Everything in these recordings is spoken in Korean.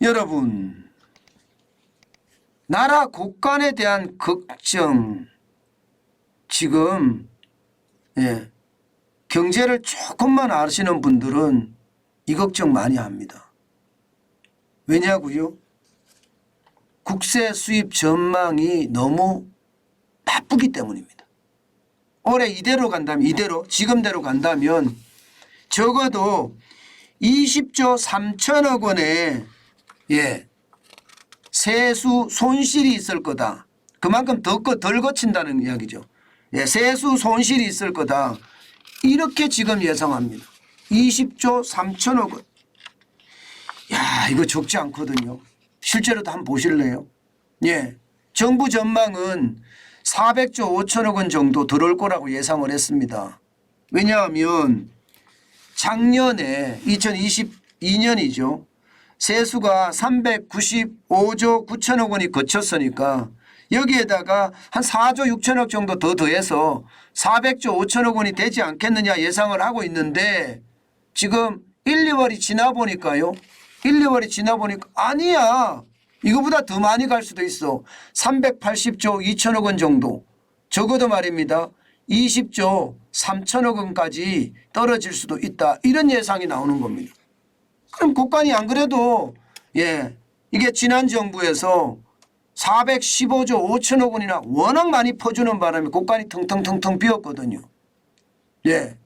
여러분, 나라 국간에 대한 걱정, 지금 경제를 조금만 아시는 분들은 이 걱정 많이 합니다. 왜냐고요? 국세 수입 전망이 너무 나쁘기 때문입니다. 올해 이대로 간다면, 지금대로 간다면 적어도 20조 3천억 원의 세수 손실이 있을 거다. 그만큼 덜 거친다는 이야기죠. 세수 손실이 있을 거다. 이렇게 지금 예상합니다. 20조 3천억 원. 야, 이거 적지 않거든요. 실제로도 한번 보실래요? 정부 전망은 400조 5천억 원 정도 들어올 거라고 예상을 했습니다. 왜냐하면 작년에 2022년이죠. 세수가 395조 9천억 원이 거쳤으니까 여기에다가 한 4조 6천억 정도 더 더해서 400조 5천억 원이 되지 않겠느냐 예상을 하고 있는데 지금 1, 2월이 지나 보니까요. 1, 2월이 지나 보니까 아니야. 이거보다 더 많이 갈 수도 있어. 380조 2천억 원 정도. 적어도 말입니다. 20조 3천억 원까지 떨어질 수도 있다. 이런 예상이 나오는 겁니다. 그럼 국간이 안 그래도 이게 지난 정부에서 415조 5천억 원이나 워낙 많이 퍼주는 바람에 국간이 텅텅텅텅 비었거든요.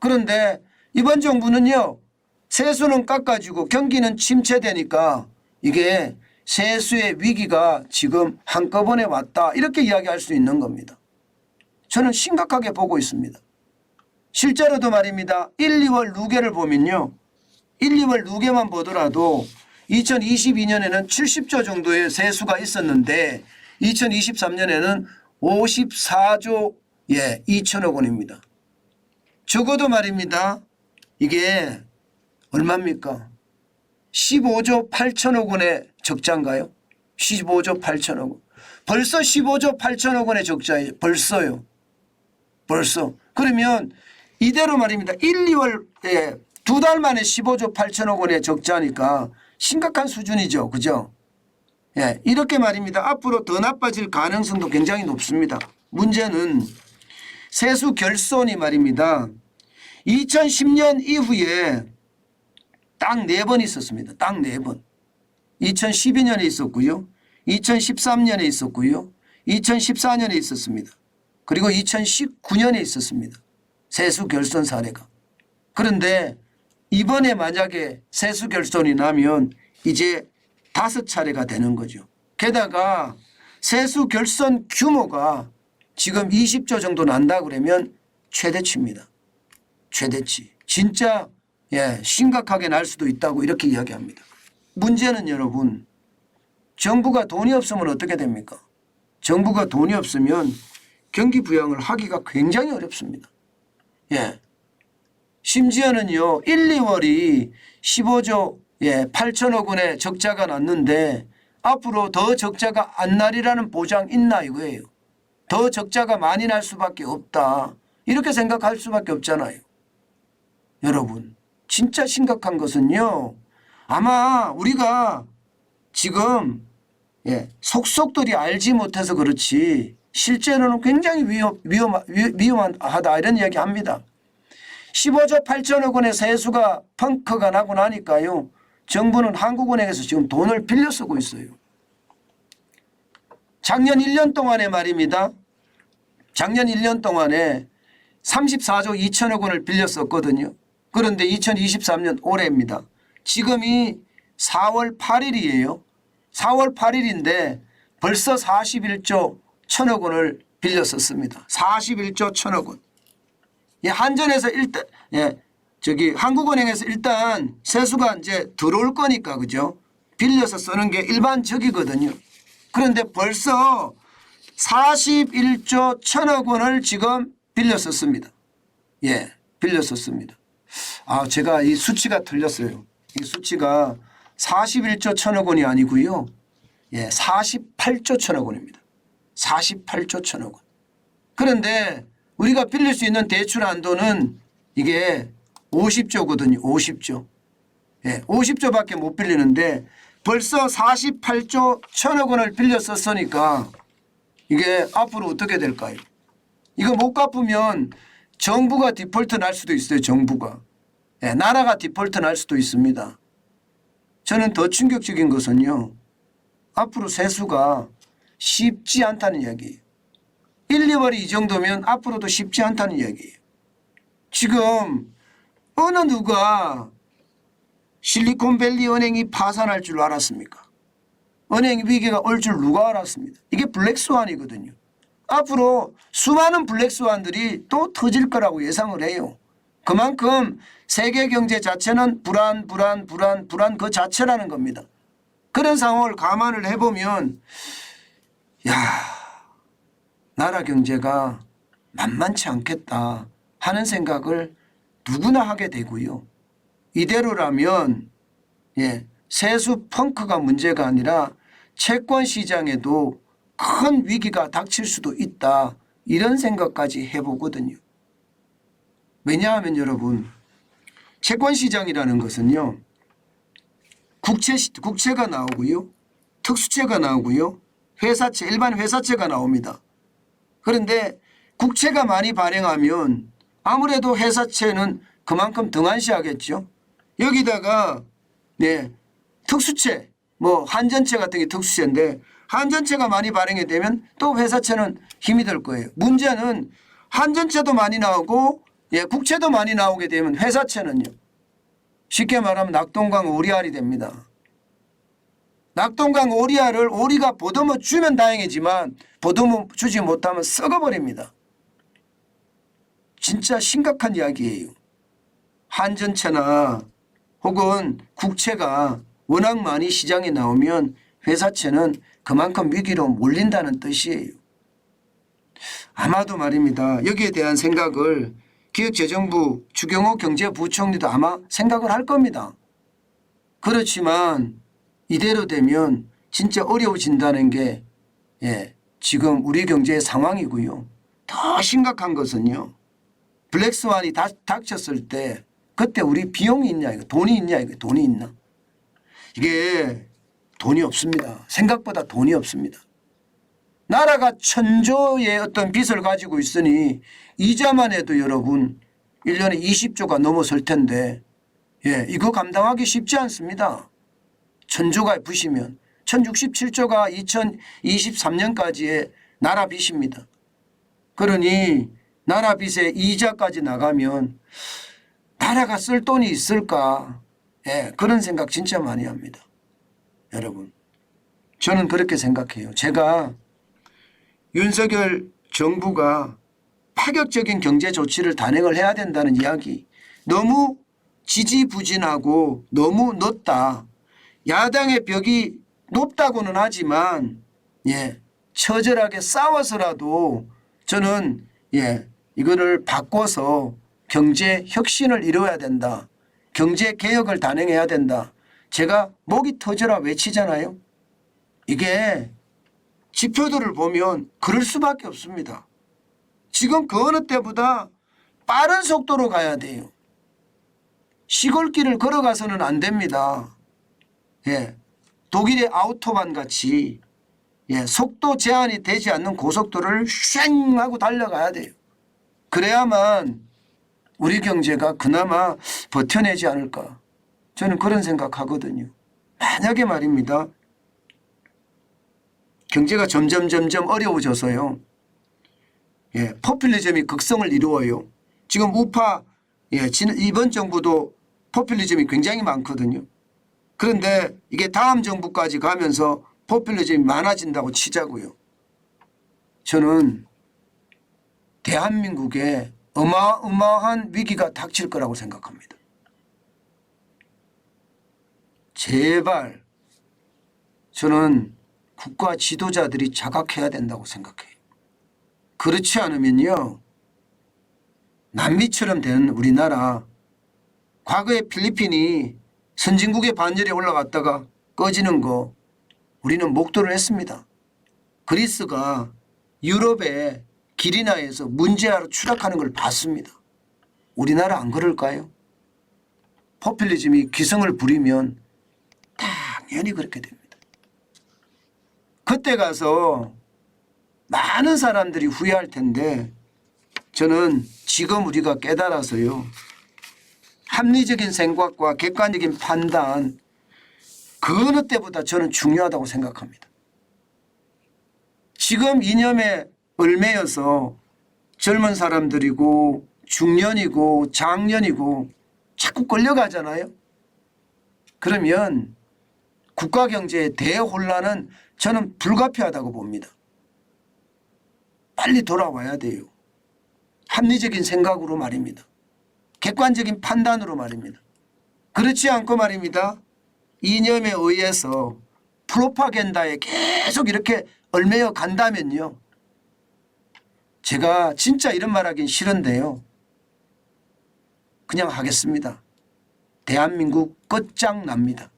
그런데 이번 정부는요. 세수는 깎아주고 경기는 침체되니까 이게 세수의 위기가 지금 한꺼번에 왔다. 이렇게 이야기할 수 있는 겁니다. 저는 심각하게 보고 있습니다. 실제로도 말입니다. 1, 2월 누계를 보면요. 1, 2월 누계만 보더라도 2022년에는 70조 정도의 세수가 있었는데 2023년에는 54조 2천억 원입니다. 적어도 말입니다. 이게 얼마입니까? 15조 8천억 원의 적자인가요? 15조 8천억 원. 벌써 15조 8천억 원의 적자예요. 벌써요. 벌써. 그러면 이대로 말입니다. 1, 2월 두 달 만에 15조 8천억 원의 적자니까 심각한 수준이죠. 그죠? 이렇게 말입니다. 앞으로 더 나빠질 가능성도 굉장히 높습니다. 문제는 세수 결손이 말입니다. 2010년 이후에 딱 4번 있었습니다. 딱 4번. 2012년에 있었고요. 2013년에 있었고요. 2014년에 있었습니다. 그리고 2019년에 있었습니다. 세수 결손 사례가. 그런데 이번에 만약에 세수 결손이 나면 이제 5차례가 되는 거죠. 게다가 세수 결손 규모가 지금 20조 정도 난다 그러면 최대치입니다. 최대치. 진짜 심각하게 날 수도 있다고 이렇게 이야기합니다. 문제는 여러분, 정부가 돈이 없으면 어떻게 됩니까? 정부가 돈이 없으면 경기 부양을 하기가 굉장히 어렵습니다. 심지어는요. 1, 2월이 15조 8천억 원의 적자가 났는데 앞으로 더 적자가 안 나리라는 보장 있나 이거예요. 더 적자가 많이 날 수밖에 없다. 이렇게 생각할 수밖에 없잖아요. 여러분, 진짜 심각한 것은요. 아마 우리가 지금 속속들이 알지 못해서 그렇지 실제로는 굉장히 위험하다 이런 이야기 합니다. 15조 8천억 원의 세수가 펑크가 나고 나니까요. 정부는 한국은행에서 지금 돈을 빌려 쓰고 있어요. 작년 1년 동안에 말입니다. 작년 1년 동안에 34조 2천억 원을 빌렸었거든요. 그런데 2023년 올해입니다. 지금이 4월 8일이에요. 4월 8일인데 벌써 41조 1천억 원을 빌렸었습니다. 41조 1천억 원. 한전에서 일단 한국은행에서 일단 세수가 이제 들어올 거니까 그죠? 빌려서 쓰는 게 일반적이거든요. 그런데 벌써 41조 1천억 원을 지금 빌렸었습니다. 빌렸었습니다. 제가 이 수치가 틀렸어요. 이 수치가 41조 1천억 원이 아니고요. 48조 1천억 원입니다. 48조 1천억 원. 그런데 우리가 빌릴 수 있는 대출 한도는 이게 50조거든요. 50조. 50조밖에 못 빌리는데 벌써 48조 1천억 원을 빌려 썼으니까 이게 앞으로 어떻게 될까요? 이거 못 갚으면 정부가 디폴트 날 수도 있어요. 정부가. 예, 나라가 디폴트 날 수도 있습니다. 저는 더 충격적인 것은요. 앞으로 세수가 쉽지 않다는 이야기예요. 1, 2월이 이 정도면 앞으로도 쉽지 않다는 이야기예요. 지금 어느 누가 실리콘밸리 은행이 파산할 줄 알았습니까? 은행 위기가 올 줄 누가 알았습니다. 이게 블랙스완이거든요. 앞으로 수많은 블랙스완들이 또 터질 거라고 예상을 해요. 그만큼 세계 경제 자체는 불안 그 자체라는 겁니다. 그런 상황을 감안을 해보면 야, 나라 경제가 만만치 않겠다 하는 생각을 누구나 하게 되고요. 이대로라면 세수 펑크가 문제가 아니라 채권 시장에도 큰 위기가 닥칠 수도 있다. 이런 생각까지 해보거든요. 왜냐하면 여러분 채권 시장이라는 것은요. 국채가 나오고요. 특수채가 나오고요. 회사채, 일반 회사채가 나옵니다. 그런데 국채가 많이 발행하면 아무래도 회사채는 그만큼 등한시하겠죠. 여기다가 특수채, 한전채 같은 게 특수채인데 한전채가 많이 발행이 되면 또 회사채는 힘이 들 거예요. 문제는 한전채도 많이 나오고 국채도 많이 나오게 되면 회사채는요. 쉽게 말하면 낙동강 오리알이 됩니다. 낙동강 오리알을 오리가 보듬어 주면 다행이지만 보듬어 주지 못하면 썩어버립니다. 진짜 심각한 이야기예요. 한전채나 혹은 국채가 워낙 많이 시장에 나오면 회사채는 그만큼 위기로 몰린다는 뜻이에요. 아마도 말입니다. 여기에 대한 생각을 기획재정부 주경호 경제부총리도 아마 생각을 할 겁니다. 그렇지만 이대로 되면 진짜 어려워진다는 게 지금 우리 경제의 상황이고요. 더 심각한 것은요. 블랙스완이 닥쳤을 때 그때 우리 비용이 있냐 이거 돈이 있냐 이거 돈이 있나. 이게 돈이 없습니다. 생각보다 돈이 없습니다. 나라가 1,000조의 어떤 빚을 가지고 있으니 이자만 해도 여러분 1년에 20조가 넘어설 텐데 이거 감당하기 쉽지 않습니다. 1,000조가 부시면 1,067조가 2023년까지의 나라 빚입니다. 그러니 나라 빚에 이자까지 나가면 나라가 쓸 돈이 있을까? 그런 생각 진짜 많이 합니다. 여러분 저는 그렇게 생각해요. 제가 윤석열 정부가 파격적인 경제 조치를 단행을 해야 된다는 이야기 너무 지지부진하고 너무 늦다. 야당의 벽이 높다고는 하지만 처절하게 싸워서라도 저는 이거를 바꿔서 경제 혁신을 이루어야 된다. 경제 개혁을 단행해야 된다. 제가 목이 터져라 외치잖아요. 이게 지표들을 보면 그럴 수밖에 없습니다. 지금 그 어느 때보다 빠른 속도로 가야 돼요. 시골길을 걸어가서는 안 됩니다. 독일의 아우토반 같이 속도 제한이 되지 않는 고속도로를 쉥 하고 달려가야 돼요. 그래야만 우리 경제가 그나마 버텨내지 않을까. 저는 그런 생각하거든요. 만약에 말입니다. 경제가 점점 어려워져서요. 포퓰리즘이 극성을 이루어요. 지금 우파 이번 정부도 포퓰리즘이 굉장히 많거든요. 그런데 이게 다음 정부까지 가면서 포퓰리즘이 많아진다고 치자고요. 저는 대한민국에 어마어마한 위기가 닥칠 거라고 생각합니다. 제발 저는 국가 지도자들이 자각해야 된다고 생각해요. 그렇지 않으면요. 남미처럼 되는 우리나라 과거에 필리핀이 선진국의 반열에 올라갔다가 꺼지는 거 우리는 목도를 했습니다. 그리스가 유럽의 기리나에서 문제아로 추락하는 걸 봤습니다. 우리나라 안 그럴까요? 포퓰리즘이 기승을 부리면 딱 당연히 그렇게 됩니다. 그때 가서 많은 사람들이 후회할 텐데 저는 지금 우리가 깨달아서요. 합리적인 생각과 객관적인 판단 그 어느 때보다 저는 중요하다고 생각합니다. 지금 이념에 얽매여서 젊은 사람들이고 중년이고 장년이고 자꾸 끌려가잖아요. 그러면 국가 경제의 대혼란은 저는 불가피하다고 봅니다. 빨리 돌아와야 돼요. 합리적인 생각으로 말입니다. 객관적인 판단으로 말입니다. 그렇지 않고 말입니다. 이념에 의해서 프로파간다에 계속 이렇게 얽매여 간다면요. 제가 진짜 이런 말 하긴 싫은데요. 그냥 하겠습니다. 대한민국 끝장납니다.